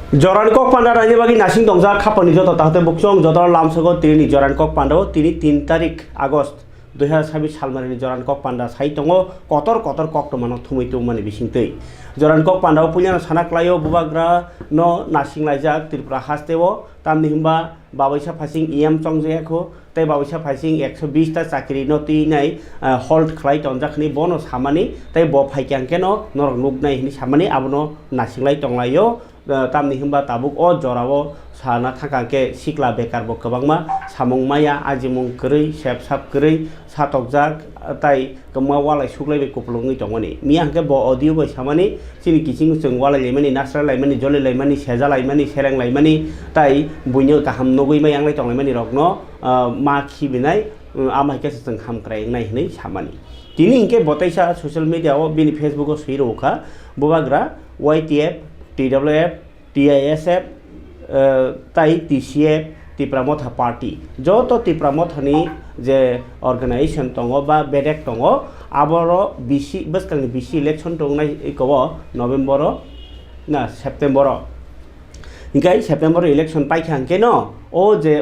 Joran Kok Panda Rani bagi nasing dongsa kapani joto tahte buksong joto lamsago tini Joran Kok Panda tini 3 tarik Agust 2026 সাল মানে Joran Kok Panda সাইtongo kotor kok tomano thumui tumani bisingtei Joran Kok Panda punya sanaklayo bubagra no nasing laijak Tripura hasteo tamni himba babaisa phasing EM chongjeko tai babaisa phasing 120 ta chakri no ti nai hold khlai tonjakni bono samani tai bo phaikyangke no norok nugnai hini samani abono nasinglai tonglayo tamni himba tabuk o jorao sana thakake sikla bekar bo kabangma samungmaya ajimung krei sepsap krei satokjak tai kemwa walai suklai be kuplungi tongoni miangke bo audio bai samani sini kising chung walai lemani nasra laimani jole laimani seja laimani sereng laimani tai buinyo kaham nogui mai anglai tonglaimani rokno ma khibinai amai ke chung hamkrai nai hini samani tini inke botaisa social media o bini facebook o suiroka bobagra YTF TWF TISF tai TCF Tipramotha Party joto Tipramothani je organization tongo ba bedek tongo aboro bisi baskang bisi election tongnai ikowo November na September ingkai September election paikhangke no o je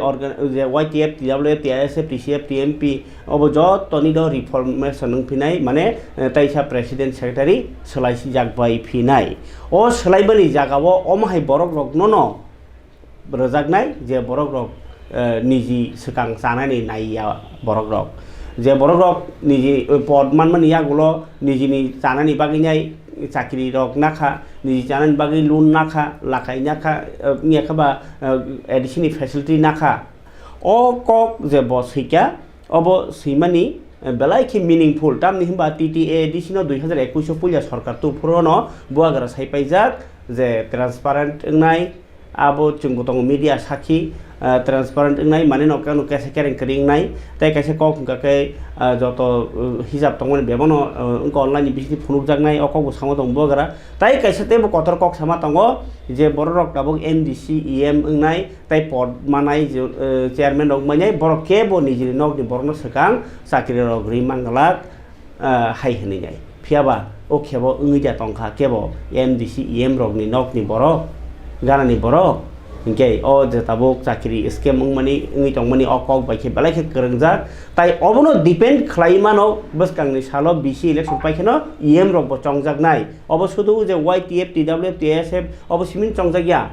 YTF TWF TISF TCF TMP obo jotoni do reformation nungphinai mane taisa president secretary selaisi jakbai phinai o selaibani jagao omhai borok rok no rojaknai je borok rok niji sekang sanani naiya borok rok je borok rok niji pod manmani yagulo nijini sanani baginai chakri rok nakha niji janani bagi loan nakha lakai nakha niakaba additional facility nakha o kok je bosika obo simani belaiki meaningful tamni himba TTA edisino 2021 pulya sarkar tu purono buagara saipaijak je transparent nai abo chungutong media sakhi transparent nai mane nokano kase kering kering nai tai kaise kok kai joto hijab tongone bebono unko online bisi phunuk jagnai okok samo tong bogara tai kaise te bo kotor kok sama tongo je borok tabuk MDC EM nai tai pod manai chairman rok manai borok ke bo nijini nok ni borno sekang sakri rok rimangalak hai hini nai phiaba o khebo ngija tongkha kebo MDC EM rok ni nok ni borok ganani borok ingke o je tabuk chakri scam ungmani ngi tongmani okok baikhe balaikhe krengjak tai obono depend khlaimano baskangni salo bisi election paikheno EM rok bo chongjak nai obo sudu je YTF TWF TSF obo simin chongjagya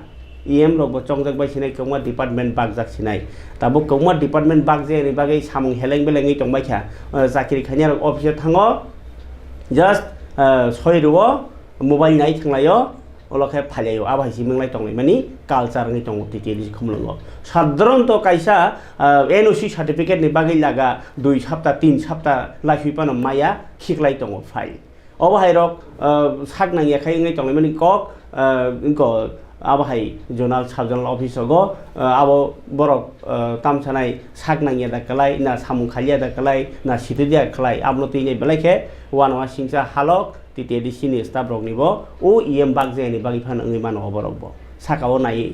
EM rok bo chongjak bai sinai kongma department bagjak sinai tabuk kongma department bagje ni bagai samung heleng beleng ngi tongbaikha chakri khania rok office thango just soiruo mobile nai thanglayo olokhe phalayo abai simenglai tonglaimani culture ni tong TTL khumlungo sadharanto kaisa NOC certificate ni bagai laga 2 sapta 3 sapta lakhipano maya khiklai tongo file obahai rok saknang yakhai ngai tonglaimani kok inko abahai zonal subjonal office go abo borok tamsanai saknang yada kalai na samung khalia da kalai na sitidia kalai abno tini belaikhe wanwa singsa halok TTD sini staff rok nibo o EM bagje ni bagi phan ngi mano oborok bo sakao nai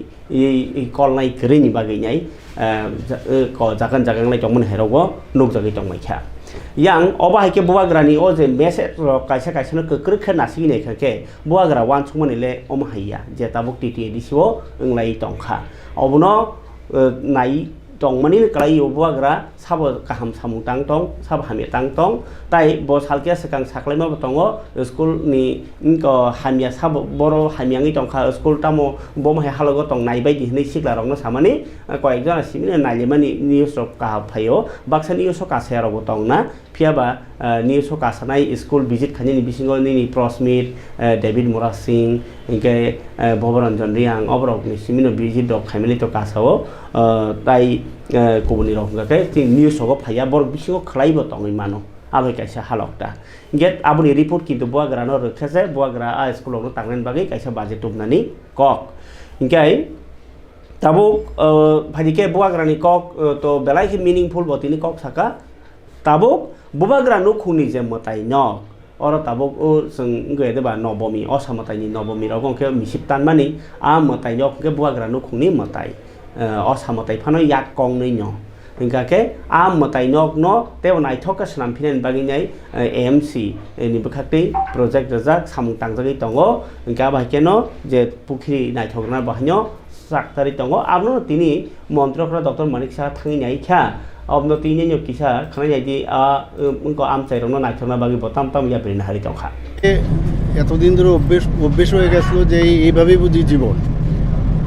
call nai kri ni bagi nyai ko jakan lai tongmon herogo nuk jagi tongmai kha yang obahai ke buagrani o je message rok kaisa kaisa no kekrkhe nasigi nei khake buagra wan chumani le omhaiya je tabuk TTD sibo nglai tongkha obono nai tongmani klai buagra sabo kaham samung tang tong sab hamia tang tong tai bo salkia sekang saklaima tongo school ni inko hamia sabo boro hamiangi tongkha school tamo bom hai halogo tong nai bai dihni sikla rongno samani koekjona simine nailemani news rok ka phayo baksa news ka share ro tongna phiaba news ka sanai school visit khani ni bisingo ni prosmit David Mora Singh inke Bhobaranjan Riang obrok ni simino visit dok family to kasao tai kubuni rok ke ting news go phaya bor bisingo khlaibo tongi mano abai kaisa halokta get abuni report kintu buagra no rokthase buagra a school no tangren bagi kaisa budget tumnani kok ingkai tabuk bhadike buagra ni kok to belai ki meaningful botini kok saka tabuk buagra no khuni je motai no oro tabuk o sing ge de ba nobomi o samatai ni nobomi rok ke misip tan mani a motai yok ke buagra no khuni motai o samatai phano yak kong nei no हिंगाके आम मताई नक न तेव नाइथक सनामफिनाय बागिनाय AMC नि बखाखै project Razzaq सामुं तांजागै दंगो हिंगा बाहायके न जे पुखिरि नाइथकना बाहायनो साक्तारि दंगो आबनो तिनि मन्त्रकरा doctor Manik Saha थांगिनाय खा अबनो तिनि न्यु किसा खानायदि उनको आम चाइरनो नाइथकना बागि बताम ताम या बिन हारि दंखा এতদিন ধরে অভ্যেস হয়ে গেছিল যে এইভাবেই বুঝি জীবন,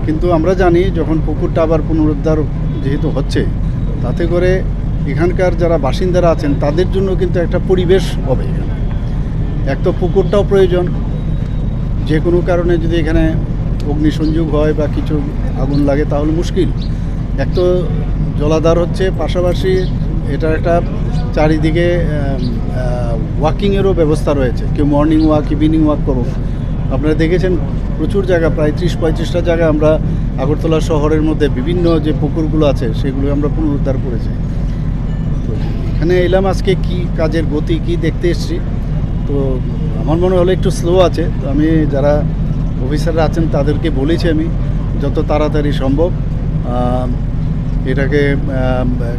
কিন্তু আমরা জানি যখন পুকুরটা আবার পুনরুদ্ধার যেহেতু হচ্ছে তাতে করে এখানকার যারা বাসিন্দারা আছেন তাদের জন্য কিন্তু একটা পরিবেশ হবে। এক তো পুকুরটাও প্রয়োজন, যে কোনো কারণে যদি এখানে অগ্নিসংযোগ হয় বা কিছু আগুন লাগে তাহলে মুশকিল। এক তো জলাধার হচ্ছে, পাশাপাশি এটার একটা চারিদিকে ওয়াকিংয়েরও ব্যবস্থা রয়েছে, কেউ মর্নিং ওয়াক ইভিনিং ওয়াক করুক। আপনারা দেখেছেন প্রচুর জায়গা, প্রায় 30-35টা জায়গা আমরা আগরতলা শহরের মধ্যে বিভিন্ন যে পুকুরগুলো আছে সেগুলো আমরা পুনরুদ্ধার করেছি। তো এখানে এলাম আজকে কি কাজের গতি কি দেখতে এসেছি, তো আমার মনে হলো একটু স্লো আছে। তো আমি যারা অফিসাররা আছেন তাদেরকে বলেছি আমি যত তাড়াতাড়ি সম্ভব এটাকে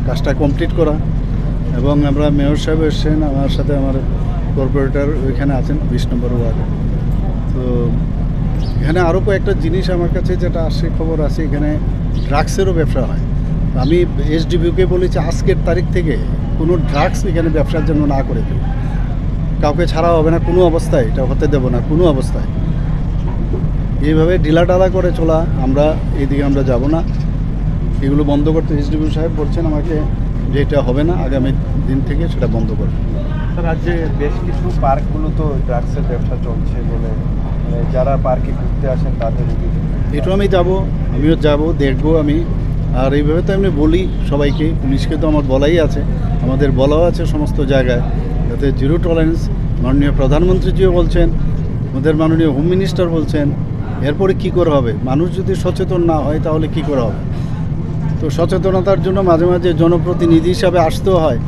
কাজটা কমপ্লিট করা। এবং আমরা মেয়র সাহেব এসছেন, আমার সাথে আমার কর্পোরেটর ওইখানে আছেন 20 নম্বর ওয়ার্ডে। তো এখানে আরও কয়েকটা জিনিস আমার কাছে যেটা আসে খবর আছে, এখানে ড্রাগসেরও ব্যবসা হয়। আমি SDPOকে বলেছি আজকের তারিখ থেকে কোনো ড্রাগস এখানে ব্যবসার জন্য না করে দেবে, কাউকে ছাড়া হবে না কোনো অবস্থায়, এটা হতে দেবো না কোনো অবস্থায়। এইভাবে ঢিলাঢালা করে চলা আমরা এইদিকে আমরা যাব না, এগুলো বন্ধ করতে SDPO সাহেব বলছেন আমাকে যে এটা হবে না, আগামী দিন থেকে সেটা বন্ধ করবে। রাজ্যে বেশ কিছু পার্কগুলো তো ড্রাগসের ব্যবসা চলছে বলে যারা পার্কে ঘুরতে আসেন তাদের এটাও আমি যাব, আমিও যাব দেখবো আমি। আর এইভাবে তো আমি বলি সবাইকে, পুলিশকে তো আমার বলাই আছে, আমাদের বলাও আছে সমস্ত জায়গায়, যাতে জিরো টলারেন্স। মাননীয় প্রধানমন্ত্রীজিও বলছেন, আমাদের মাননীয় হোম মিনিস্টার বলছেন। এরপরে কি করে হবে? মানুষ যদি সচেতন না হয় তাহলে কি করে হবে? তো সচেতনতার জন্য মাঝে মাঝে জনপ্রতিনিধি হিসাবে আসতেও হয়,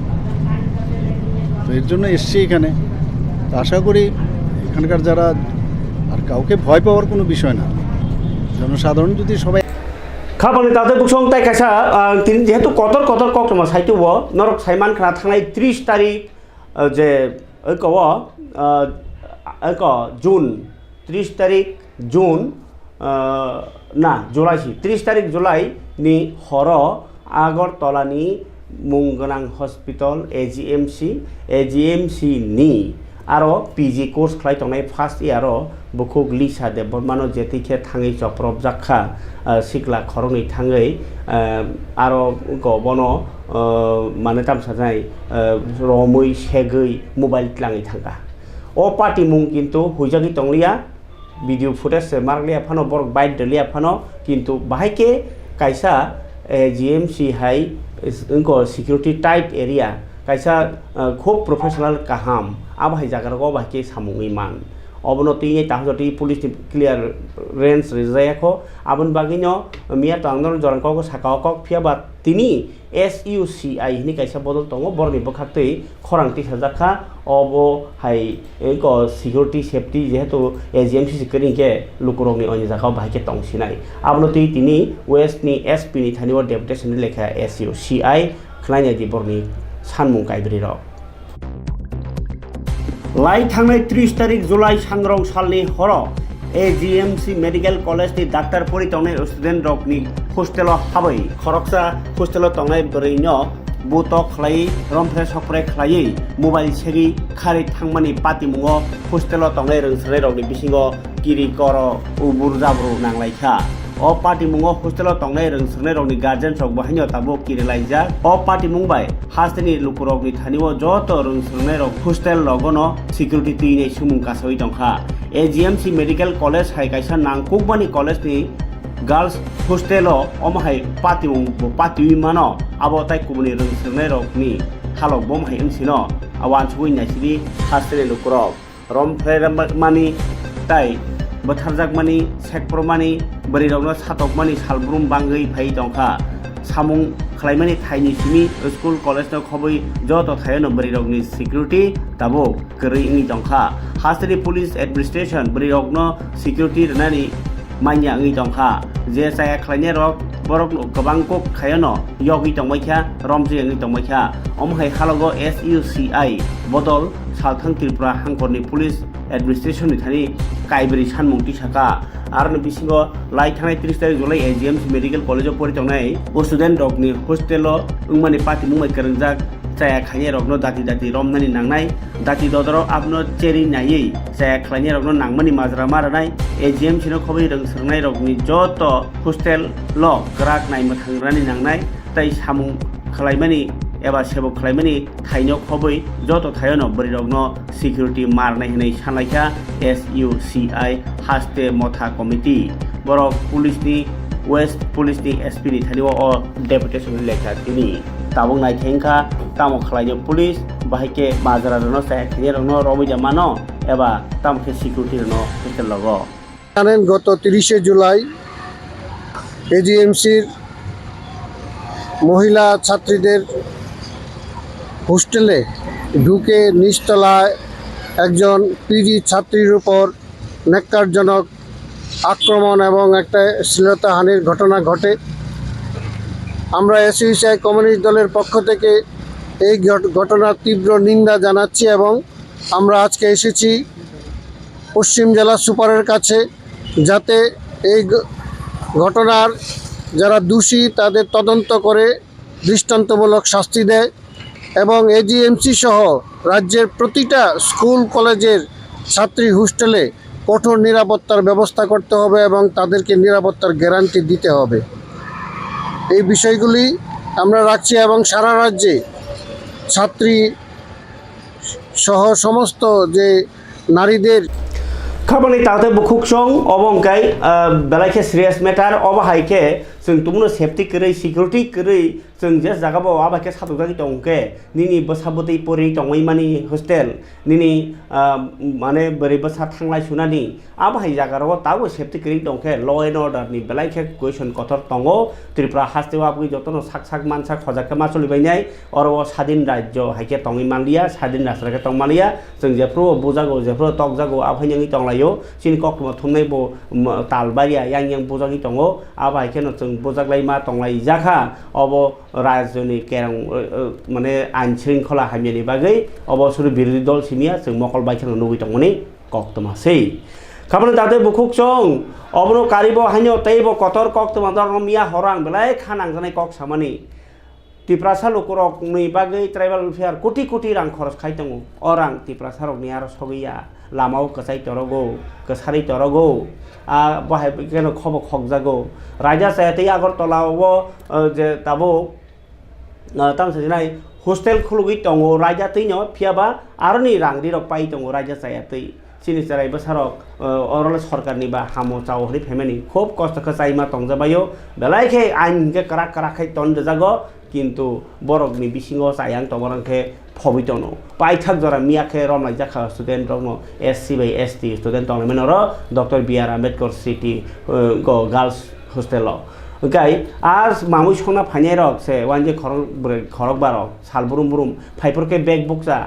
তো এর জন্য এসছি এখানে। আশা করি এখানকার যারা, আর কাউকে ভয় পাওয়ার কোনো বিষয় না, জনসাধারণ যদি সবাই খাবানি তাতে বুকসং তাই কাইসা তিনি যেহেতু কতর কক্রমা সাইতুব নরক সাইমান খানা थांनाय 30 तारिख जे জুন 30 तारिख জুন ना जुलाई 30 तारिख जुलाई नि हर आगरतलानि मुंगोनां हस्पिटल AGMC नि आरो PG कोर्स खालाय तंनाय फार्स्ट इयारो बुकुक लिसा देबरमानो जेतिखे थाङै चप्रब जाखा सिकला खरङै थाङै आरो गबनो माने तामसा जाय रमै सेगै मोबाइल लाङै थांगा ओ पार्टी मुं किन्तु हुइजागि तंलिया भिडिअ फुटेज मारलिया फानो बरक बाइट दलिया फानो किन्तु बाहायके कायसा AGMC हाय इनको सिक्योरिटी टाइट एरिया कायसा खूब प्रोफेशनल काहाम आबाहाय जागारगो बाहायके सामुङै मान अबनति ताहजति पुलिस क्लियर रेंज रिजायाखो आबन बागिनो मिया तांगनर जरंको साकावको फियाबा तिनि SUCI हिनि कायसा बदल दङ बरनि बखातै खरांति साजाखा अबो हाय एको सिक्योरिटी सेफ्टी जेहेतु AGMC सिक्योरिटी लुकुरंनि अनि जाखाव बाहायके तंसिनाय आबनति तिनि वेस्टनि SP नि थानिव डेपुटेशननि लेखा SUCI खलायनाय दि बरनि सानमुं गायब्रिर लाई थांनाय 30 तारिख जुलाई सांग्रं सालनि हर AGMC मेडिकल कलेज नि डाक्टर परि तंनाय स्टुडेन्ट रकनि हस्टेल हाबै खरकसा हस्टेल तंनाय बरैनो बुत खलाय रमफ्रे सकफ्रे खलायै मोबाइल सेगि खारि थांमानि पाति मुङो हस्टेल तंनाय रोंसरै रकनि बिसिङो किरि कर उबुर जाब्रु नांलायखा अ पार्टी मुङो हस्टेल तंनाय रोंसरै रकनि गार्जियन सक बाहायनो ताबो किरिलायजा अ पार्टी मुंबाय हास्टेलनि लुकुरकनि थानिव जत रोंसरै रक हस्टेल लगनो सिक्योरिटी तिनै सुमुं कासै दंखा AGMC मेडिकल कलेज हाय कायसा नांकुकबानि कलेजनि गर्ल्स हस्टेल अमहाय पार्टी मुं पार्टी मानो आबो ताय कुबनि रोंसरै रकनि हालक बम हाय ओंसिनो आवान सुइ नासिदि हास्टेल लुकुरक रमफ्रे मानि ताय बोथारजाकमानि सेकप्रमानि बरिरावनो सातकमानि सालब्रुम बांगै फाय दंखा सामुं खलायमानि थाइनि सिमी स्कुल कलेजनो खबै जत थायनो बरिरावनि सिक्योरिटी दाबो गरै इंनि दंखा हास्टेलनि पुलिस एडमिनिस्ट्रेशन बरिरावनो सिक्योरिटी रनानि माइया इंनि दंखा जे जाया खलायनाय रक borok gobang kok khayano yogi tongmaikha romjeng tongmaikha omhai halogo SUCI bodol salthang Tripura hangkorni police administration ni thani kaibri sanmungti saka arni bisingo lai thanai 30 tarik Julai AGMC medical college of poritongnai o student rok ni hostel o ungmani pati mumai karangjak chaya khanye rokno dati romnani nangnai dati dodoro apno cheri nayei chaya khanye rokno nangmani majra maranai AGMC no khobai rang sangnai rokni joto hostel lo grak naima thangrani nangnai tai samung khlaimani eba sebok khlaimani thaino khobai joto thayono bari rokno security marnai hinai sanlaikha SUCI haste motha committee borok police ni West Police ni SP ni thaniwa o deputation lekha tini tabung nai thengkha tamo khlaino police bahike majra rono sa khanye rono robi jamano eba tamke security rono hostel logo জানেন গত 30 জুলাই এজিএমসির মহিলা ছাত্রীদের হোস্টেলে ঢুকে নিচতলায় একজন PG ছাত্রীর উপর ন্যাক্কারজনক আক্রমণ এবং একটা শ্লীলতাহানির ঘটনা ঘটে। আমরা এসইউসিআই কমিউনিস্ট দলের পক্ষ থেকে এই ঘটনার তীব্র নিন্দা জানাচ্ছি এবং আমরা আজকে এসেছি পশ্চিম জেলা সুপারের কাছে যাতে এই ঘটনার যারা দোষী তাদের তদন্ত করে দৃষ্টান্তমূলক শাস্তি দেয় এবং এজিএমসি সহ রাজ্যের প্রতিটা স্কুল কলেজের ছাত্রী হোস্টেলে কঠোর নিরাপত্তার ব্যবস্থা করতে হবে এবং তাদেরকে নিরাপত্তার গ্যারান্টি দিতে হবে। এই বিষয়গুলি আমরা রাখছি এবং সারা রাজ্যে ছাত্রী সহ সমস্ত যে নারীদের খাবনি তাতে বুকুক সং অবংকাই বেলাইকে সিরিয়াস ম্যাটার অবাহাইকে जों तुमनो सेफ्टी करै सिकिउरिटी करै जों जे जागाबो आबाके साबुगानि दंके निनि बसाबोदै परि दंमै मानि हस्टेल निनि माने बोरै बसा थांलाय सुनानि आबाहाय जागाराव ताबो सेफ्टी करै दंके ल एन्ड अर्डार नि बेलाइके क्वेश्चन कथर दंगो त्रिपुरा हास्तेव आबुइ जतनो साक मानसा खजाके मा चलिबायनाय अरव स्वाधीन राज्य हाइके दंमै मानलिया स्वाधीन राष्ट्रके दंमालिया जों जेफ्रो बुजागो जेफ्रो तकजागो आबाहायनि दंलायो सिन कक्टमा थुमनाय बो तालबारिया yang बुजागि दंगो आबाहायके न जों बोजागलाय मा तंलाय जाखा अब राजनि केरं माने आइन शृंखला हामिनि बागै अब सुरु बिरोधी दल सिमिया जों मकल बायखन नुगै दंमोनि कक्तमासै खाबन दादे बुकुक सं अबनो कारिबो हाइनो तैबो कतर कक्तमा दर मिया हरां बेलाय खानां जानाय कक सामानि तिप्रासा लोकरक नै बागै ट्राइबल फेयार कोटी कोटी रां खरच खायदों अरां तिप्रासारक नि आरो सगैया लामाव कसाय तरगो कसारि तरगो बाहाय केन खब खगजागो राजा सायते आगरतलाव जे ताबो तामसाजनाय हस्टेल खुलुगै दङ राजा तैनो फियाबा आरनि रांरि रक पाइ दङ राजा सायते सिनिसाराय बसारक अरल सरकारनि बा हामो चावहरि फेमेनि खूब कष्ट खसाइमा तंजाबायो बेलायखे आइन के करा करा खाय तन जागो किन्तु बरकनि बिसिङाव सायां तबरंखे फबितनो पाइथाक जरा मियाखे रमलाय जाखा स्टुडेन्ट रंनो SC बाय ST स्टुडेन्ट तंलेमेन र डॉक्टर BR आम्बेडकर सिटी गो गर्ल्स हस्टेल गाय आज मामुइ संना फाइनाय रक से वानजे खरक बारक सालबुरुम बुरुम फाइफोरके बेग बुकजा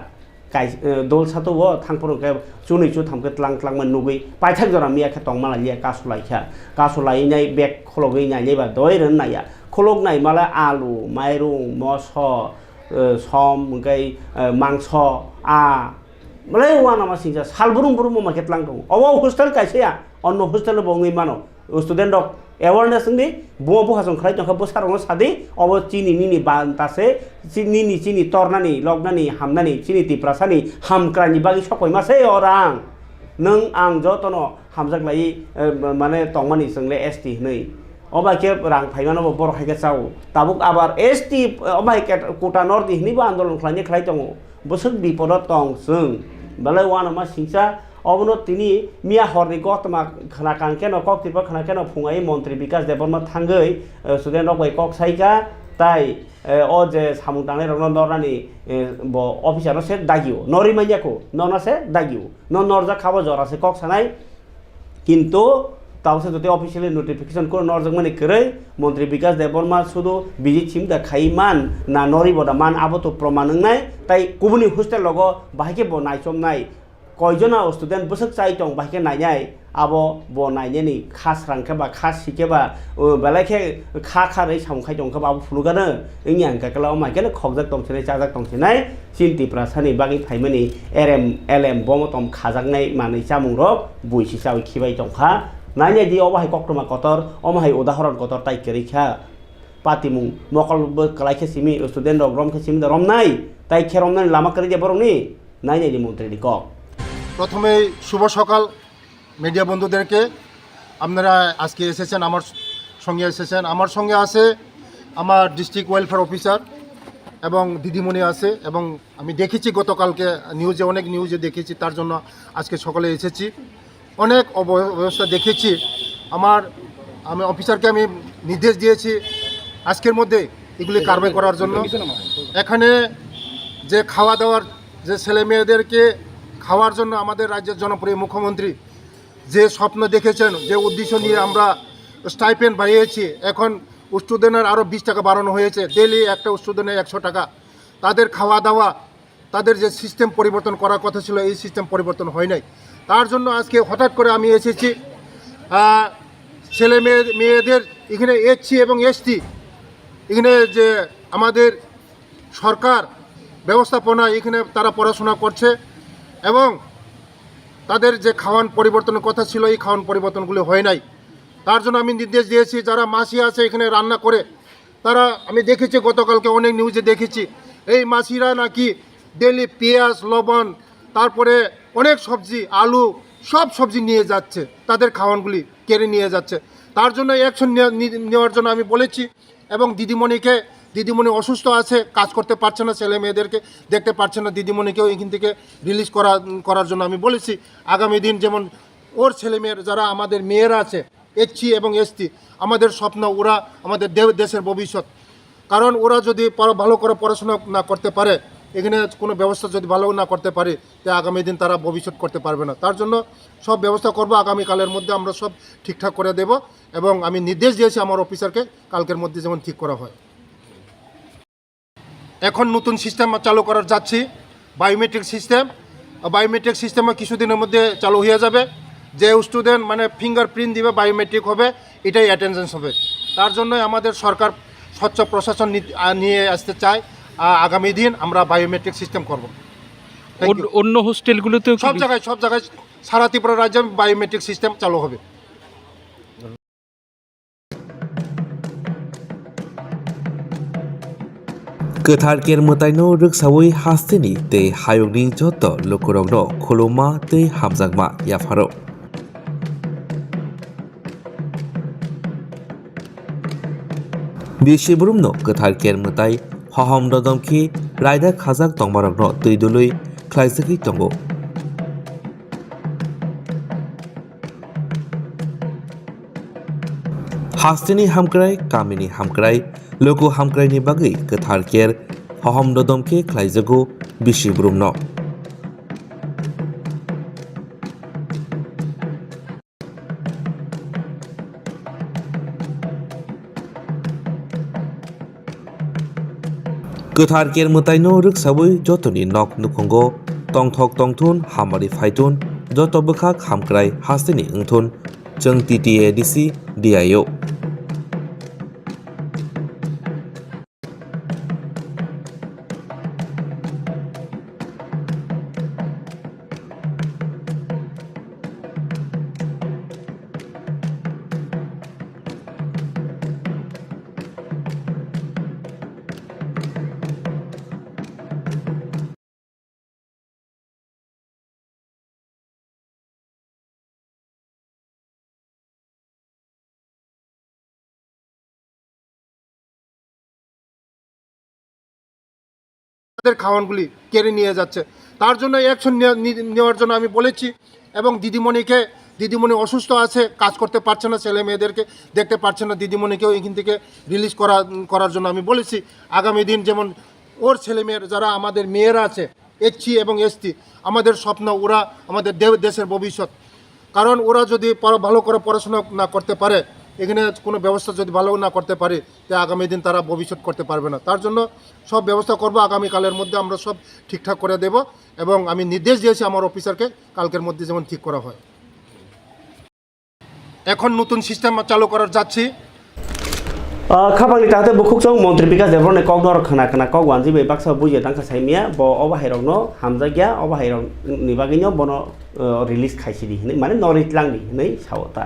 गाय दल सातो वो थांफोरके चुनैचु थामके तलां तलां मन नुगै पाइथाक जरा मियाखे तंमालाय कासुलायनाय बेग खलगै नायबा दयरन नाया खलग नाय माला आलु माइरं मस सम गै मांस मलाई वाना मा सिंजा सालबुरुम बुरुम मार्केट लां दं अव हस्टेल कायसेया अन्न हस्टेल बङै मानो स्टुडेन्ट रक अवेयरनेस नि बुवा बुहाजों खलाय दंखा बोसारनो सादि अव चिनि निनि बानतासे चिनि चिनि तरनानि लगनानि हामनानि चिनि तिप्रासानि हामक्रानि बागि सखय मासे अरां नों आं जतनो हामजागलाय माने तंमानि जोंले ST नै अबाके रां फाइमानो बर हायके चाव ताबुक आबार ST अबाके कोटा नर्थ हिनिबो आन्दोलन खालायनि खालाय दङ बोसोर बिपद दं जों बेलाय वाना मा सिंसा अबनो तिनि मिया हरनि गतमा खना कांके न कक्तिबा खनाके न फुङाय मन्त्री विकास देबरमा थांगै स्टुडेन्ट रक कक साइका ताइ ओ जे सामु दांनाय रन नरनानि ब अफिसार से दागियो नरि माइयाको नना से दागियो न नरजा खाबो जरा से कक सानाय किन्तु तावसे जते अफिशियली नोटिफिकेशन को नरजों माने करे मंत्री विकास देबरमा सुदु बिजि छिम दा खाइमान ना नरि बदा मान आबो तो प्रमाण नाय ताइ गुबुननि हस्टेल लगो बाहायके ब नायसमनाय কয়জনা স্টুডেন্ট বসক চাই দं বাহিকে নাইনাই আবো ব নাইনানি খাস রাংখেবা খাস শিখেবা বেলাইखे খা খাरै সামখাই दंखबा আবো ফুলুগাनो ইনি আংকাকলাव মাইকেनो खगजाक दंसनै जाजाक दंसनै सिन्तिफ्रा सानि बागै फाइमानि एलएम बमतम खाजाकनाय मानै जामुंरक बुइसि सावै खिबाय दंखा नाइनाय दि अबाहाय कक्टमा कतर अमाहाय उदाहरण कतर ताइकेरिखा पातिमुं मकलबो कलाइखे सिमी स्टुडेन्ट रक रमखे सिमी रमनाय ताइखे रमनाय लामा करि दे बरंनि नाइनाय दि मन्त्रि दि কক প্রথমেই শুভ সকাল মিডিয়া বন্ধুদেরকে। আপনারা আজকে এসেছেন, আমার সঙ্গে এসেছেন। আমার সঙ্গে আছে আমার ডিস্ট্রিক্ট ওয়েলফেয়ার অফিসার এবং দিদিমণি আছে, এবং আমি দেখেছি গতকালকে অনেক নিউজে দেখেছি, তার জন্য আজকে সকালে এসেছি। অনেক অবস্থা দেখেছি। আমি অফিসারকে আমি নির্দেশ দিয়েছি আজকের মধ্যে এগুলি কারবাই করার জন্য। এখানে যে খাওয়া দাওয়ার যে ছেলে মেয়েদেরকে খাওয়ার জন্য আমাদের রাজ্যের জনপ্রিয় মুখ্যমন্ত্রী যে স্বপ্ন দেখেছেন, যে উদ্দেশ্য নিয়ে আমরা স্টাইপেন্ড বাড়িয়েছি, এখন স্টুডেন্টের আরও 20 টাকা বাড়ানো হয়েছে, ডেলি একটা স্টুডেন্টের 100 টাকা। তাদের খাওয়া দাওয়া, তাদের যে সিস্টেম পরিবর্তন করার কথা ছিল, এই সিস্টেম পরিবর্তন হয় নাই। তার জন্য আজকে হঠাৎ করে আমি এসেছি। ছেলে মেয়েদের এখানে এসসি এবং এসটি, এখানে যে আমাদের সরকার ব্যবস্থাপনা, এখানে তারা পড়াশোনা করছে এবং তাদের যে খাওয়ান পরিবর্তনের কথা ছিল, এই খাওয়ান পরিবর্তনগুলো হয় নাই। তার জন্য আমি নির্দেশ দিয়েছি যারা মাসি আছে এখানে রান্না করে, তারা আমি দেখেছি গতকালকে অনেক নিউজে দেখেছি, এই মাসিরা নাকি ডেলি পেঁয়াজ, লবণ, তারপরে অনেক সবজি, আলু, সব সবজি নিয়ে যাচ্ছে, তাদের খাওয়ানগুলি কেড়ে নিয়ে যাচ্ছে। তার জন্য অ্যাকশন নেওয়ার জন্য আমি বলেছি। এবং দিদিমণি অসুস্থ আছে, কাজ করতে পারছে না, ছেলে মেয়েদেরকে দেখতে পারছে না, দিদিমণিকেও এখান থেকে রিলিজ করার জন্য আমি বলেছি। আগামী দিন যেমন ওর ছেলে মেয়ের যারা আমাদের মেয়েরা আছে, এসসি এবং এসটি, আমাদের স্বপ্ন, ওরা আমাদের দেশের ভবিষ্যৎ। কারণ ওরা যদি ভালো করে পড়াশোনা না করতে পারে, এখানে কোনো ব্যবস্থা যদি ভালো না করতে পারে, তো আগামী দিন তারা ভবিষ্যৎ করতে পারবে না। তার জন্য সব ব্যবস্থা করব, আগামীকালের মধ্যে আমরা সব ঠিকঠাক করে দেব। এবং আমি নির্দেশ দিয়েছি আমার অফিসারকে কালকের মধ্যে যেমন ঠিক করা হয়। এখন নতুন সিস্টেম চালু করার যাচ্ছি, বায়োমেট্রিক সিস্টেম। বায়োমেট্রিক সিস্টেমে কিছুদিনের মধ্যে চালু হয়ে যাবে। যে স্টুডেন্ট মানে ফিঙ্গারপ্রিন্ট দিবে, বায়োমেট্রিক হবে, এটাই অ্যাটেন্ডেন্স হবে। তার জন্য আমাদের সরকার স্বচ্ছ প্রশাসন নিয়ে আসতে চায়। আগামী দিন আমরা বায়োমেট্রিক সিস্টেম করব। অন্য হোস্টেলগুলোতেও সব জায়গায় সারা ত্রিপুরা রাজ্যে বায়োমেট্রিক সিস্টেম চালু হবে। गोथार केर मोताइनो रोगसावै हास्तेनि तै हायगनि जत लोकरंनो खुलुमा तै हामजागमा याफारो बिसिबुरुमनो गोथार केर मोताइ हहम ददमखि रायदा खाजाक तंमारंनो तैदुलै ख्लाइजखि तंगो हास्तेनि हामक्राय कामिनि हामक्राय लोगो हामक्रायनि बागै गोथार केर हहम ददमखे ख्लाइजगो बिसिब्रुमनो गोथार केर मोताइनो रोगसावै जतनि नक नुखंगो तंथक तंथुन हामारि फाइथुन जत बखाक हामक्राय हास्तेनि ओंथुन जों टीटीएडीसी डीआईओ তাদের খাওয়ানগুলি কেড়ে নিয়ে যাচ্ছে। তার জন্য অ্যাকশন নেওয়ার জন্য আমি বলেছি। এবং দিদিমণি অসুস্থ আছে, কাজ করতে পারছে না, ছেলে মেয়েদেরকে দেখতে পারছে না, দিদিমণিকেও এখান থেকে রিলিজ করার জন্য আমি বলেছি। আগামী দিন যেমন ওর ছেলে মেয়ের যারা আমাদের মেয়েরা আছে, এসসি এবং এসটি, আমাদের স্বপ্ন, ওরা আমাদের দেশের ভবিষ্যৎ। কারণ ওরা যদি ভালো করে পড়াশোনা না করতে পারে, এখানে কোনো ব্যবস্থা যদি ভালো না করতে পারে তো আগামী দিন তারা ভবিষ্যৎ করতে পারবে না। তার জন্য সব ব্যবস্থা করব, আগামীকালের মধ্যে আমরা সব ঠিকঠাক করে দেব এবং আমি নির্দেশ দিয়েছি আমার অফিসারকে কালকের মধ্যে যেমন ঠিক করা হয়। এখন নতুন সিস্টেম চালু করার যাচ্ছি। খাপাংনি তাহাতে বুকুকচং মন্ত্রী বিকাশ দেবরনে কক নর খানা খানা কক ওয়ানজি বে বাক্सा বুঝে তাंखा साइमिया ब अबाहायरनो हामजा गया अबाहायरन निबागिनो बनो रिलीज खाइसिदि हनै माने नरितलांनि हनै सावता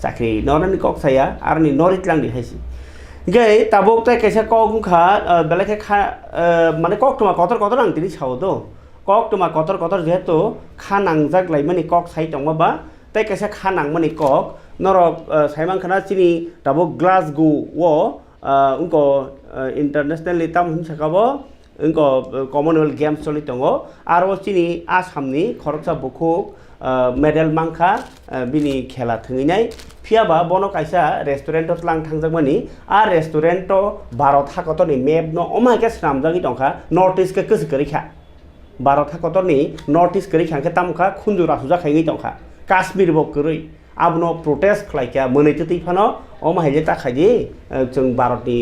चाकरि नरनि কক साया आरनि नरितलांनि हाइसि गे ताबोक ताय कैसा কক खा बेलेखे खा माने কক तमा कतर कतर आं तिनि सावदो কক तमा कतर जेहेतु खा नांजाक लाइमानि কক साइ दंबा ताय कैसा खा नांमानि কক नरक साइमान खाना चिनी दाबो ग्लासगो वो उनको इंटरनेशनल ताम हिंसाकाबो उनको कॉमनवेल्थ गेम्स चली दंगो आरो चिनी आसामनि खरकसा बुकुक मेडेल मांखा बिनि खेला थंगिनाय फियाबा बनो कायसा रेस्टुरेंट लां थांजाकमानि आ रेस्टुरेंट भारत हाकतनि मेप न अमाके स्नामजागि दंखा नॉर्थ ईस्ट के कसकरिखा भारत हाकतनि नॉर्थ ईस्ट करिखांके तामखा खुंजुरा सुजाखायनि दंखा काश्मीर बो करै आबनो प्रोटेस्ट खालायखा मोनैतो तैफानो अमाहायले ताखायदि जों भारतनि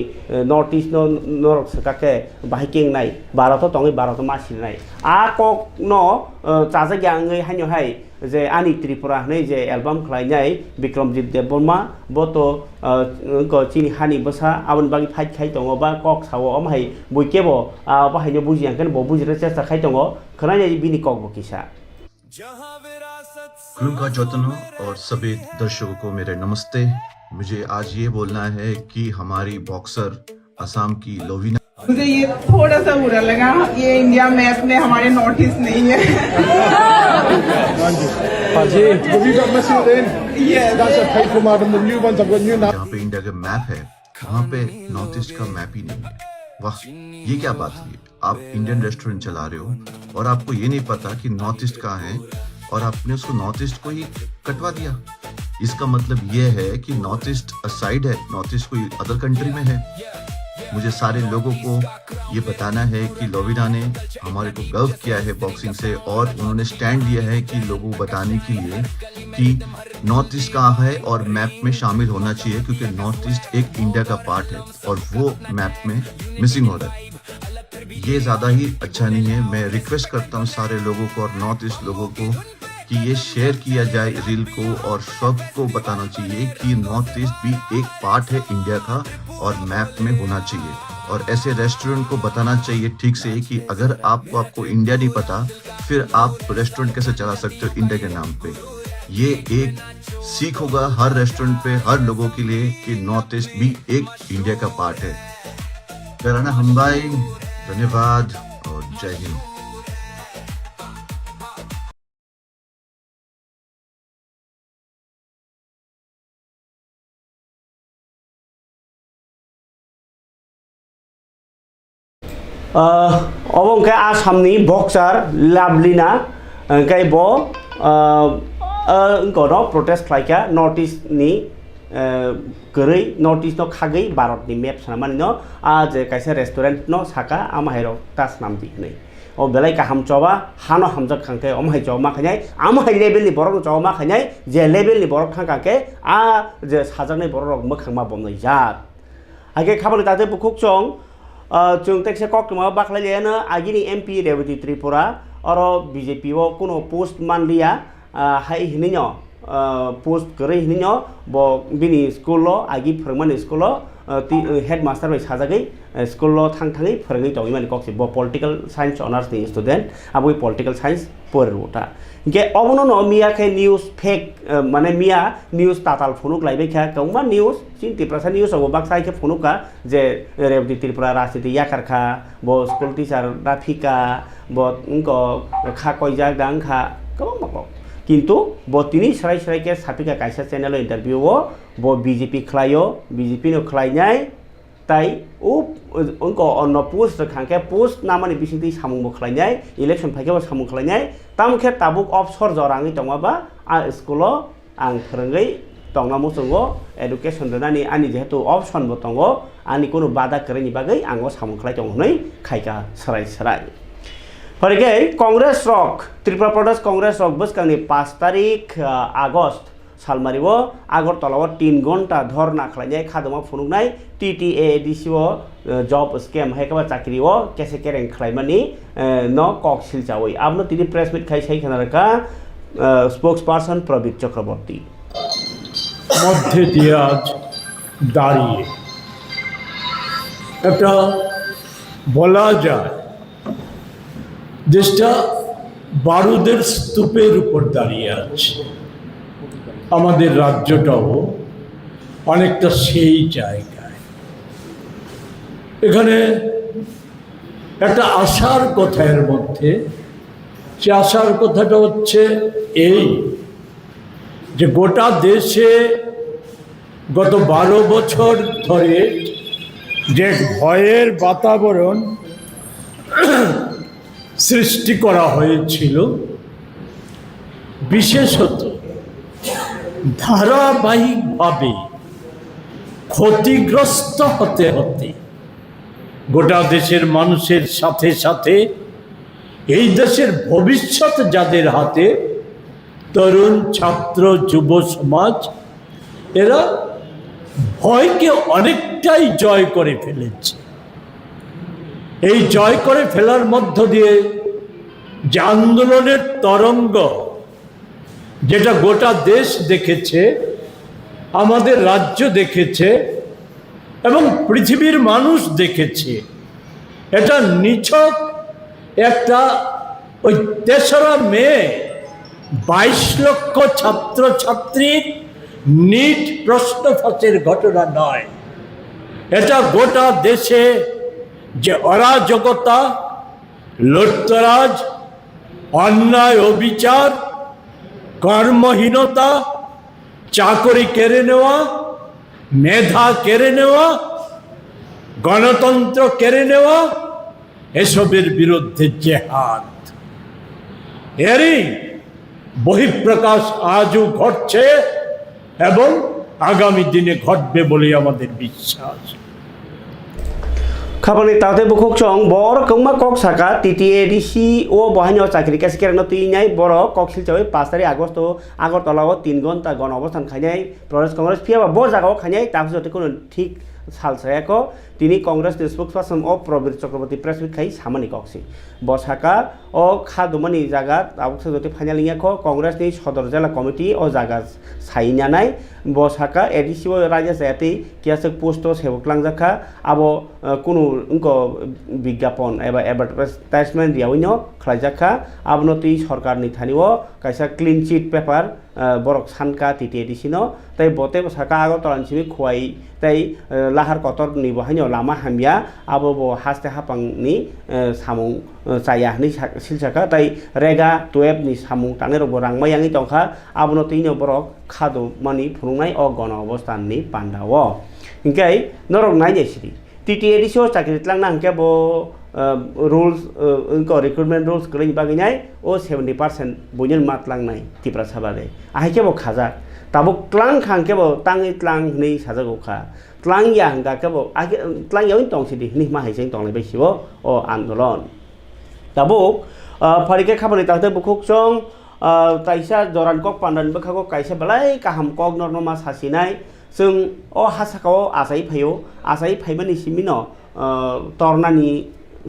नॉर्थ ईस्ट नरक सकाके बाहायकेंनाय भारत तंगै भारत मासिनाय आ कक न चाजाग्याङै हान्यहाय जे आनि त्रिपुरा हनै जे एलबाम खालायनाय बिक्रमजित देबबर्मा बतो चिनि हानि बसा आबन बागि फाइट खाय दङबा कक सावो अमाहाय बयकेबो बाहायनो बुजियांकेन ब बुजिनो चेष्टा खाय दङ खोनाय बिनि कक बकिसा खुलुमका जोतनो और सभी दर्शकों को मेरे नमस्ते। मुझे आज ये बोलना है कि हमारी बॉक्सर असम की लोविना, मुझे ये थोड़ा सा बुरा लगा, ये इंडिया मैप में हमारे नॉर्थ ईस्ट नहीं है। जहाँ पे इंडिया का मैप है वहाँ पे नॉर्थ ईस्ट का मैप ही नहीं है। वाह, ये क्या बात हुई? आप इंडियन रेस्टोरेंट चला रहे हो और आपको ये नहीं पता कि नॉर्थ ईस्ट कहाँ है और आपने उसको नॉर्थ ईस्ट को ही कटवा दिया। इसका मतलब ये है कि नॉर्थ ईस्ट साइड है, नॉर्थ ईस्ट कोई अदर कंट्री में है। मुझे सारे लोगों को ये बताना है कि लोविना ने हमारे को गर्व किया है बॉक्सिंग से और उन्होंने स्टैंड लिया है कि लोगों को बताने के लिए कि नॉर्थ ईस्ट कहाँ है और मैप में शामिल होना चाहिए, क्योंकि नॉर्थ ईस्ट एक इंडिया का पार्ट है और वो मैप में मिसिंग हो रहा है। ये ज़्यादा ही अच्छा नहीं है। मैं रिक्वेस्ट करता हूँ सारे लोगों को और नॉर्थ ईस्ट लोगों को कि ये शेयर किया जाए रील को और सबको बताना चाहिए कि नॉर्थ ईस्ट भी एक पार्ट है इंडिया का और मैप में होना चाहिए। और ऐसे रेस्टोरेंट को बताना चाहिए ठीक से कि अगर आपको इंडिया नहीं पता फिर आप रेस्टोरेंट कैसे चला सकते हो इंडिया के नाम पे। ये एक सीख होगा हर रेस्टोरेंट पे हर लोगों के लिए कि नॉर्थ ईस्ट भी एक इंडिया का पार्ट है। कराना हमबाई, धन्यवाद और जय हिंद। अब उनके आसामनि बक्सार लाभलिना उनके बो उनको प्रोटेस्ट खालायखा नॉर्थ ईस्टनि गरै नॉर्थ ईस्ट न खागै भारतनि मेप सानामानि न आज कैसे रेस्टोरेंट न साका आमाहायरो तास नामदि नै ओ बेलाय काहाम चबा हानो हामजा खांके अमाहाय चबा खानाय आमाहाय लेभेलनि बरक चबा खानाय जे लेभेलनि बरक खांकाके आ जे साजानाय बरक मोखांमा बमनाय जात आगे खाबाल ताते बुकुक चं जों टेक्से कक्टमा बाखलायलेनो आगिनि एमपि रेवती त्रिपुरा और बीजेपी वो कोनो पोस्ट मानलिया हाय हिनिनो पोस्ट करे हिनिनो बो बिनि स्कूल आगि फोरोंमानि स्कूल हेडमास्टर बाय साजागै स्कूल थांथाङै फोरोङै दं माने कक्से बो पलिटिकल साइंस ऑनर्स नि स्टूडेंट आबो पलिटिकल साइंस पोरवटा के अबनो न मिया के न्यूज फेक माने मिया न्यूज ताताल फुनुक लाइबे खा कौमा न्यूज चिंति प्रसा न्यूज अब बाक्साय के फुनुका जे रेवती त्रिपुरा राजनीति याकारखा बो स्कूल टीचर राफिका बो उनको खा कयजा गांखा कौमा किंतु बो तिनी सराय सराय के सापिका कायसा चैनल इंटरव्यू वो बो बीजेपी खलायो बीजेपी नो खलायनाय ताई उनको अन्न पोस्ट खांके पोस्ट नामानि बिसिंति सामुंबो खलायनाय इलेक्शन फाइकेबो सामुं खलायनाय तामखे ताबुक अफसर जराङै दङबा आ स्कुलो आं फोरोङै दंना मुसुंगो एडुकेशन दोनानि आनि जेहेतु ऑप्शन बो दंगो आनि कोनो बादा करेनि बागै आंगो सामुं खलाय दं हनै खायका सराय सराय फरगे कांग्रेस रक त्रिपुरा प्रदेश कांग्रेस रक बसकांनि 5 तारिख आगस्ट सालमारिओ आगरतलाव 3 घंटा धरना खालायनाय खादोमा फुनुंनाय TTADC जब स्कैम हायखाबा चाकरिओ केसे केरें खालायमानि न कक सिलजावै आबनो तिनि प्रेस मिट खाय साय खानारका स्पोक्स पार्सन प्रबीर चक्रवर्ती মধ্যে দিয়ে আজ দাঁড়িয়ে একটা বলা যায় দেশটা বারুদের স্তূপের উপর দাঁড়িয়ে আছে আমাদের রাজ্যটাও অনেকটা সেই জায়গায় এখানে একটা আশার কথা এর মধ্যে সে আশার কথাটা হচ্ছে এই যে গোটা দেশে গত 12 বছর ধরে যে ভয়ের বাতাবরণ সৃষ্টি করা হয়েছিল বিশেষত ধারাবাহিকভাবে ক্ষতিগ্রস্ত হতে হতে গোটা দেশের মানুষের সাথে সাথে এই দেশের ভবিষ্যৎ যাদের হাতে তরুণ ছাত্র যুব সমাজ এরা ভয়কে অনেকটাই জয় করে ফেলেছে এই জয় করে ফেলার মধ্য দিয়ে যে আন্দোলনের তরঙ্গ যেটা গোটা দেশ দেখেছে আমাদের রাজ্য দেখেছে এবং পৃথিবীর মানুষ দেখেছে এটা নিছক একটা ওই 3রা মে 22 লক্ষ ছাত্রছাত্রীর নিট প্রশ্ন ফাঁসের ঘটনা নয় এটা গোটা দেশে যে অরাজকতা লুটতরাজ অন্যায় অবিচার কর্মহীনতা চাকরি কেড়ে নেওয়া মেধা কেড়ে নেওয়া গণতন্ত্র কেড়ে নেওয়া এসবের বিরুদ্ধে জেহাদ এরই বহিঃপ্রকাশ আজও ঘটছে এবং আগামী দিনে ঘটবে বলে আমাদের বিশ্বাস খাবানি তাতে বুকুক চং বড় কংমা কক সাকা TTADC ও বহানিও চাকরি কেসে কেরেন তিনাই বড় কক সিলচাওই 5 তারিখ আগস্ট আগরতলাও 3 ঘন্টা গণ অবস্থান খাইনাই প্রদেশ কংগ্রেস ফিয়াবা ব জায়গাও খাইনাই তার সাথে কোনো ঠিক সালসায়াকো তিনি Congress spokesperson of Prabir Chakraborty press meet খাই সামানি কক্সি বসাকা ও খাদুমানি জায়গা আবুকসে যদি ফাইনালিয়াখো কংগ্রেসনি সদর জেলা কমিটি ও জায়গা সাইনানাই বসাকা ADC ও রাজ্য জাতি কিয়াসে পোস্ট সেবকলাংজাখা আবো কোনো উনকো বিজ্ঞাপন এবা অ্যাডভার্টাইজমেন্ট দিয়াউইনো খাইজাখা আবনতি সরকারনি থানিও কাইসা ক্লিন চিট পেপার বরক সানকা TTADC नो তাই বতে বসাকা আগরতলানিসিমি খুয়াই তাই লাহার কতর নিবহানিও লামা হামিয়া আবো ব হাসতে হাপাংনি সামুং চাইয়াहनि सिलसाका ताई रेगा 12 नि सामुं ताने रबो रांगमायांगि तंखा आबनो तिनो बरक खादो मानि फुरुंनाय अ गण अवस्थाननि पान्डाव इंकाय नरक नायनेसिरि TTADC चाकरि तलांना अंके बो रुल्स इनको रिक्रुटमेंट रुल्स गलैनि बागैनाय ओ 70% बयनो मातलांनाय तिप्रा साबारे आहायके बो खाजा ताबो क्लां खांके बो तांगि क्लां नि साजागोखा क्लां या हंगा के बो आगे क्लां यावि तंसिदि नि माहायजों तंलाय बायसिबो अ आन्दोलन ताबो फारिके खामानि ताते बुकुक चं ताइसा जरान कक पान्दान बखागो काइसा बलाय काहाम कक नरमा सासिनाय जों अ हासाकाव आसाइ फायो आसाइ फाइमानि सिमिनो तरनानि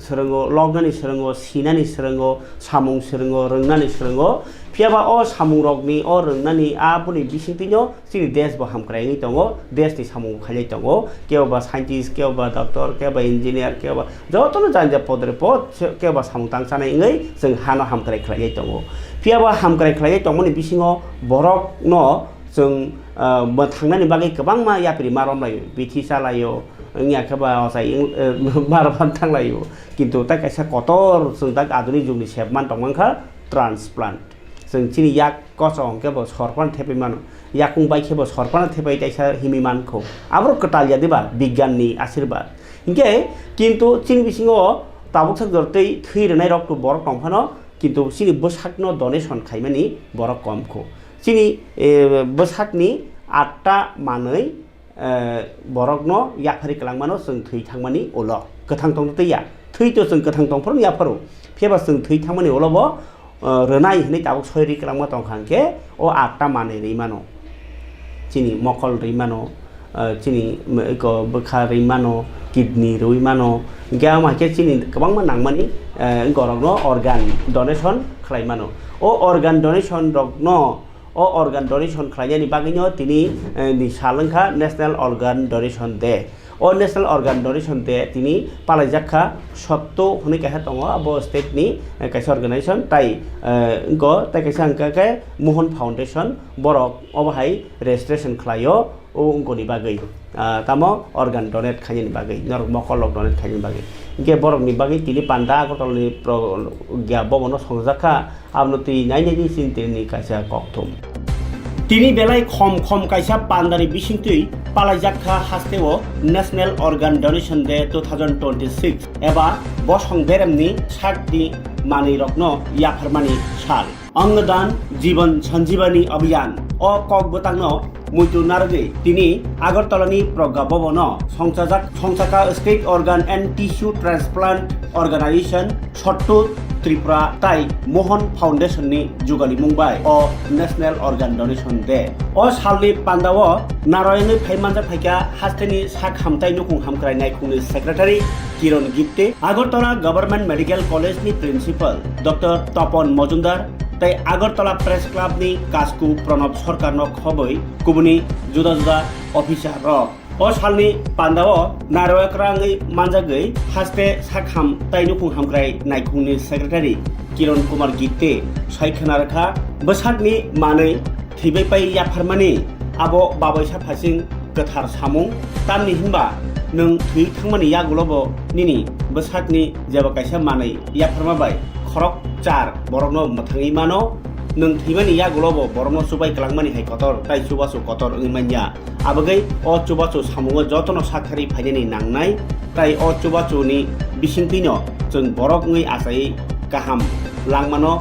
सोरंगो लग्नानि सोरंगो सिनानि सोरंगो सामुं सोरंगो रोंनानि सोरंगो फियाबा अ सामुं रगनि अ रोंनानि आबुनि बिसिंतिनो सिनि देश बो हामक्रायनि दंगो देशनि सामुं खायनाय दंगो केवबा साइन्टिस्ट केवबा डक्टर केवबा इंजिनियर केवबा जतनो जान्जा पदरे पद केवबा सामुं तांसानाय इंगै जों हानो हामक्राय खायनाय दंगो फियाबा हामक्राय खायनाय दंगोनि बिसिङाव बरक न जों थांनायनि बागै गोबां मा यापिरि मारमलायो बिथि सालायो याखबा असाय मारफान थांलायो किन्तु ता कायसा कतर जों दा आधुनिक जुगनि सेबमान दंमांखा ट्रान्सप्लान्ट जों चिनि याक कसं केबो सरपान थेपैमान याकुं बाइखेबो सरपान थेपै ताइसा हिमिमानखौ आब्रो कटालिया दिबा बिगियाननि आशीर्वाद इंके किन्तु चिनि बिसिङाव ताबुकसाक जरतै थैरनाय रक्त बरक दंफानो किन्तु चिनि बोसाकनो डनेशन खायमानि बरक कमखौ चिनि बोसाकनि 8टा मानै बरकनो याफारि कलांमानो जों थै थांमानि अल गोथां दं दैया थैतो जों गोथां दंफोर याफारो फेबा जों थै थांमानि अलब रोनाय हनै ताबुक सयरि कलांमा दंखांके अ 8टा मानै रैमानो chini mokol ri mano chini ko bkha ri mano kidney ri mano ga ma ke chini kabang manang mani gorok no organ donation khlai mano o organ donation rok no o organ donation khlainani bagino tini ni salangkha national organ donation day o national organ donation day tini palaijakha sotto hone kaha tongo abo state ni kaisa organization tai go tai kaisa angka Mohon Foundation borok obahai registration khlaio o ungkoni bagai tamo organ donate khaini bagai nor mokolok donate khaini bagai ge borok ni bagai tini panda agotol ni gya bogono songjakha abnoti naini sintini kaisa kokthum tini belai khom kaisa pandani bisingtui palaijakha hasteo National Organ Donation Day 2026 eba bosong beremni sakti mani rokno yafarmani sal अंगदान जीवन संजीवनी अभियान o kok botangno muitu narge tini agartalani progga bobono songchaka state organ and tissue transplant organization shotto Tripura tai Mohon Foundation ni jugali mumbai o National Organ Donation Day o salni pandao narayani phaimanja phaika hasteni sak hamtai nukung hamkrai nai khungni secretary Kiron Gipte Agartala Government Medical College ni principal Dr. Topon Mojumdar tai Agartala Press Club ni Kasku Pranab Sarkar no khoboi kubuni juda officer rok o salni pandao naroyakrangai manjagai haste sakham tainukung hamkrai naikhungni secretary Kiron Kumar Gipte saikhanarkha bosakni manei thibai pai yafarmani abo babaisa phasing gothar samung tamni hinba nung thui thangmani yagulobo nini bosakni jeba kaisa manei yafarmabai khorok char borokno mathangi mano nung thimani yagulobo borokno subai kalangmani hai kotor tai subasu kotor ngmanya abagai o chubachu samungo jotono sakhari phainani nangnai tai o chubachu ni bisingtino jeng borok ngui asai kaham langmano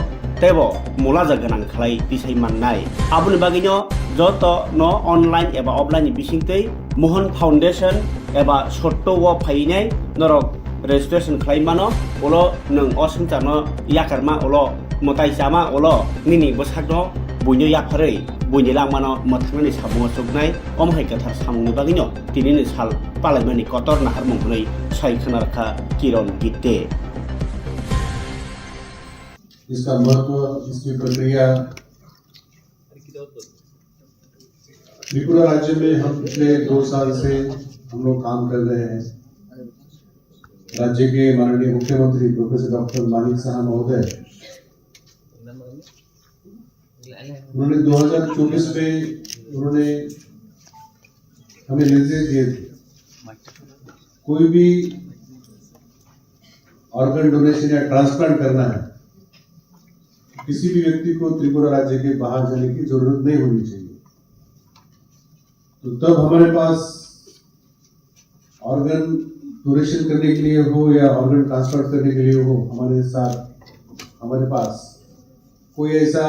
tebo mulaja ganang khlai bisai mannai abuni bagino joto no online eba offline bisingtei Mohon Foundation eba sotto wo phainai norok registration khlaimano ulo nung osingchano yakarma ulo motai chama ulo nini bosakno buino yafarei buini langmano mothangni samungo chuknai omhai kathar samungni bagino tinini sal palaimani kotor nahar munghnai saikhanarkha Kiron Gipte इसका महत्व इसकी प्रक्रिया त्रिपुरा राज्य में हम पिछले 2 साल से हम लोग काम कर रहे हैं राज्य के माननीय मुख्यमंत्री प्रोफेसर डॉक्टर मानिक साहा महोदय उन्होंने 2024 में उन्होंने हमें निर्देश दिए थे कोई भी ऑर्गन डोनेशन या ट्रांसप्लांट करना है किसी भी व्यक्ति को त्रिपुरा राज्य के बाहर जाने की जरूरत नहीं होनी चाहिए तो तब हमारे पास ऑर्गन डोनेशन करने के लिए हो या ऑर्गन ट्रांसप्लांट करने के लिए हो हमारे पास कोई ऐसा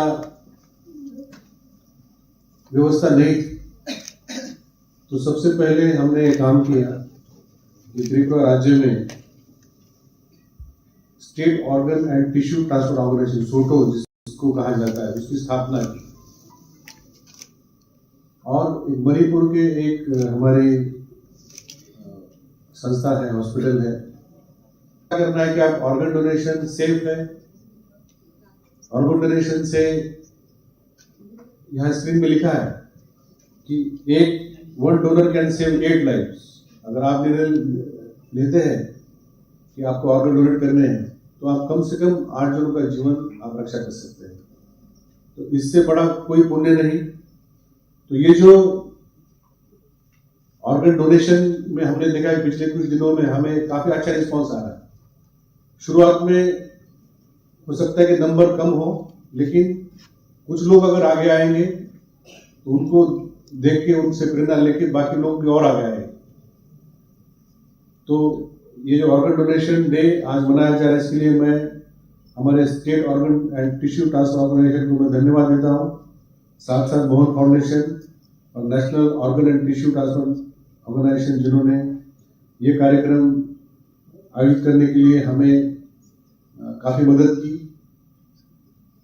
व्यवस्था नहीं थी तो सबसे पहले हमने काम किया कि त्रिपुरा राज्य में state organ and tissue transfer organisation SOTTO जिसको कहा जाता है उसकी स्थापना की और मणिपुर के एक हमारी संस्था है हॉस्पिटल है क्या करना है कि आप ऑर्गन डोनेशन सेफ है ऑर्गन डोनेशन से यहाँ स्क्रीन में लिखा है कि one donor can save 8 lives अगर आप निर्णय लेते हैं कि आपको ऑर्गन डोनेट करने हैं तो आप कम से कम 8 जनों का जीवन आप रक्षा कर सकते हैं तो इससे बड़ा कोई पुण्य नहीं तो ये जो ऑर्गन डोनेशन में हमने देखा है पिछले कुछ दिनों में हमें काफी अच्छा रिस्पांस आ रहा है शुरुआत में हो सकता है कि नंबर कम हो लेकिन कुछ लोग अगर आगे आएंगे तो उनको देख के उनसे प्रेरणा लेके बाकी लोग भी और आगे आएंगे तो ये जो ऑर्गन डोनेशन डे आज मनाया जा रहा है इसके लिए मैं हमारे state organ and tissue transfer organisation को मैं धन्यवाद देता हूँ साथ साथ मोहन फाउंडेशन और national organ and tissue transfer organisation जिन्होंने ये कार्यक्रम आयोजित करने के लिए हमें काफी मदद की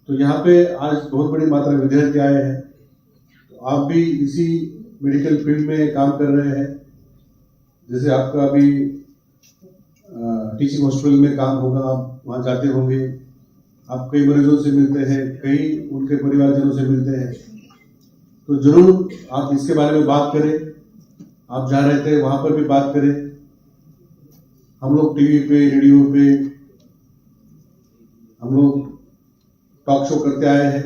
तो यहाँ पे आज बहुत बड़ी मात्रा में विद्यार्थी आए हैं तो आप भी इसी मेडिकल फील्ड में काम कर रहे हैं। जैसे आपका अभी टीचिंग हॉस्पिटल में काम होगा, आप वहाँ जाते होंगे, आप कई मरीजों से मिलते हैं, कई उनके परिवारजनों से मिलते हैं, तो जरूर आप इसके बारे में बात करें। आप जहाँ रहते हैं वहाँ पर भी बात करें। हम लोग टीवी पे, रेडियो पे हम लोग टॉक शो करते आए हैं।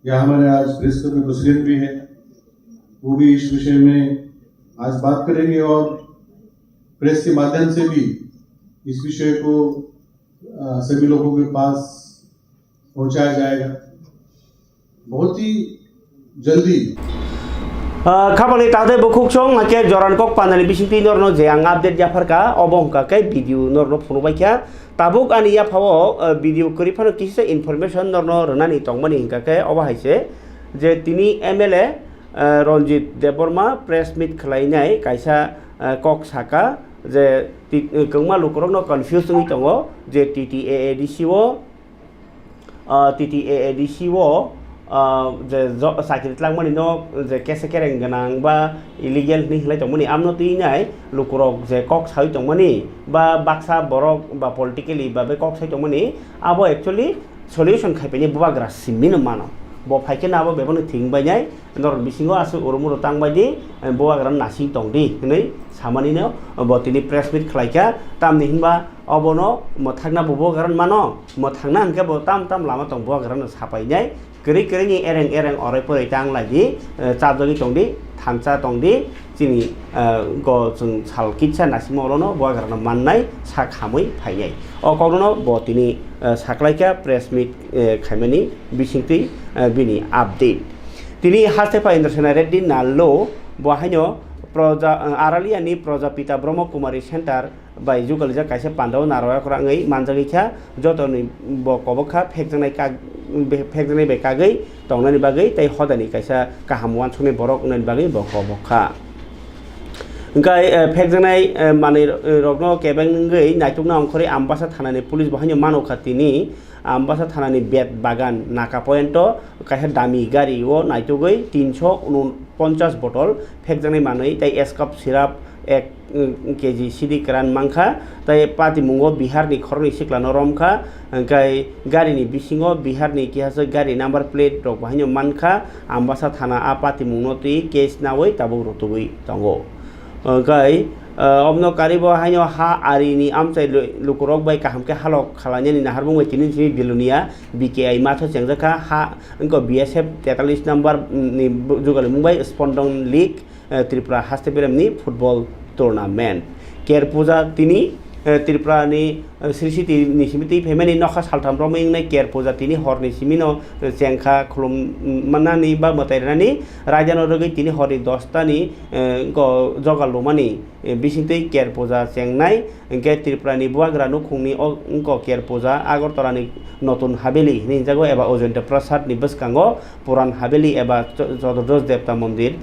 यहाँ हमारे आज प्रेस क्लब में प्रेसिडेंट भी है, वो भी इस विषय में आज बात करेंगे और प्रेस के माध्यम से भी इस विषय को सभी लोगों के पास पहुंचाया जाएगा बहुत ही जल्दी। खापनि तादे बखुकसं हाके जरान कक पानानि बिसिंति नरनो जे आं अपडेट जाफारका अबंका के भिडियो नरनो फुनुबायखा ताबुक आनि याफाव भिडियो करिफानो किसे इनफरमेशन नरनो रनानि तंगमानि हिंकाके अबाहायसे जे तिनि MLA Ranjit Debbarma press meet खालायनाय कायसा कक साका जे कंगमा लुकरनो कन्फ्यूज नङि दङ जे TTAADC जे साकिट लांगमानि न जे केसे केरें गोनां बा इलिगेल नि हलाय दंमोनि आमनतिनाय लुकरक जे कक साइ दंमोनि बा बाक्सा बरक बा पलिटिकली बा बे कक साइ दंमोनि आबो एक्चुअली सल्यूशन खायफैनि बुवाग्रा सिमिन मानो bo phaike na bo beboni thingbai nai nor bisingo asu urumuro tangbai di boagra nasi tongdi nei samani no bo tini press meet khlaika tamni hinba obono mo thakna bo garan mano mo thangna angke bo tam lama tong boagra no sapai nai keri ni ereng orai pore tang lagi chapjogi tongdi thamcha tongdi chini go chung sal kitcha nasimorono boagra no mannai sa khamui phainai o kogono bo tini saklaika press meet khaimani bisingti bini update tini Hastepa Indrasena Reddy nalo bohaino proja Araliani Projapita Brahma Kumari Center by Jugalja Kaisa Pandau Naroya Kurangai Manjagika Jotoni Bokobaka Pekani Bekagai Tonani Bagai Tai Hodani Kaisa Kahamuan Suni Borok and Bagi Bokoboka Gai Pekjanai Mani Rogno Kebangai Naituna Onkori Ambassador Hanani Police Bahino Mano Katini Ambassador Hanani Bet Bagan Nakapoento Kaisa Dami Gari o Naitugoi 350 botol Pekjanai Mani Tai Escap Syrup 1 kg Sidi Kran Mangka Tai Pati Mungo Bihar ni Korni Sikla Noromka Gai Gari ni Bisingo Bihar ni Kihasa Gari number plate Rok Bahino Manka Ambassador Hana Apati Munoti Case Nawai Tabu Rotugui Tango Gai Omno Karibo Hanyo Ha Arini Amsai Lukurok by Kahamke Halok Kalanian in Harbung Tini Bilunia BKI Mato Changaka Ha Unko BSF Catalyst number ni Jugal Mumbai Spondon League Tripura Hastepiram ni football tournament Care Puja Tini Tripura ni Srisiti Nishimiti Pemani Nokas Haltam Roming Care Puja Tini Horni Simino Chenka Kulum Manani Ba Motairani Rajano Rogi Tini Hori Dostani Go Jogalumani Bisinte Care Puja Chengnai Get Tripura ni Buagranu Kuni Unko Care Puja Agortorani Notun Habeli Ninjago Eba Ojenta Prasad ni Buskango Puran Habeli Eba Jodos Depta Mondir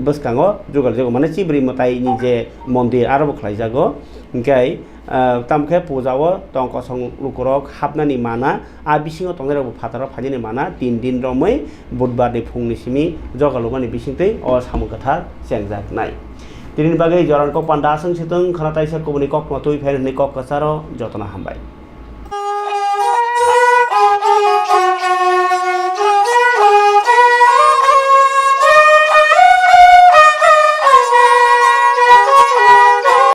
Buskango Jugal Jogo Mana Chibri Motai Nije Mondir Arabo Klaijago Gai Tamke Pujawo Tongko Song Lukurok Hapnani Mana Abisingo Tongero Patara Pajini Mana Din Romoi Budbar ni Pungni Simi Jogalumani Bisinte or Samukata Sengzak Nai Tirin Bagai Joran Kok Pandasang Situng Kanatai Sakubuni Kok Matui Pen Nikok Kasaro Jotana Hambai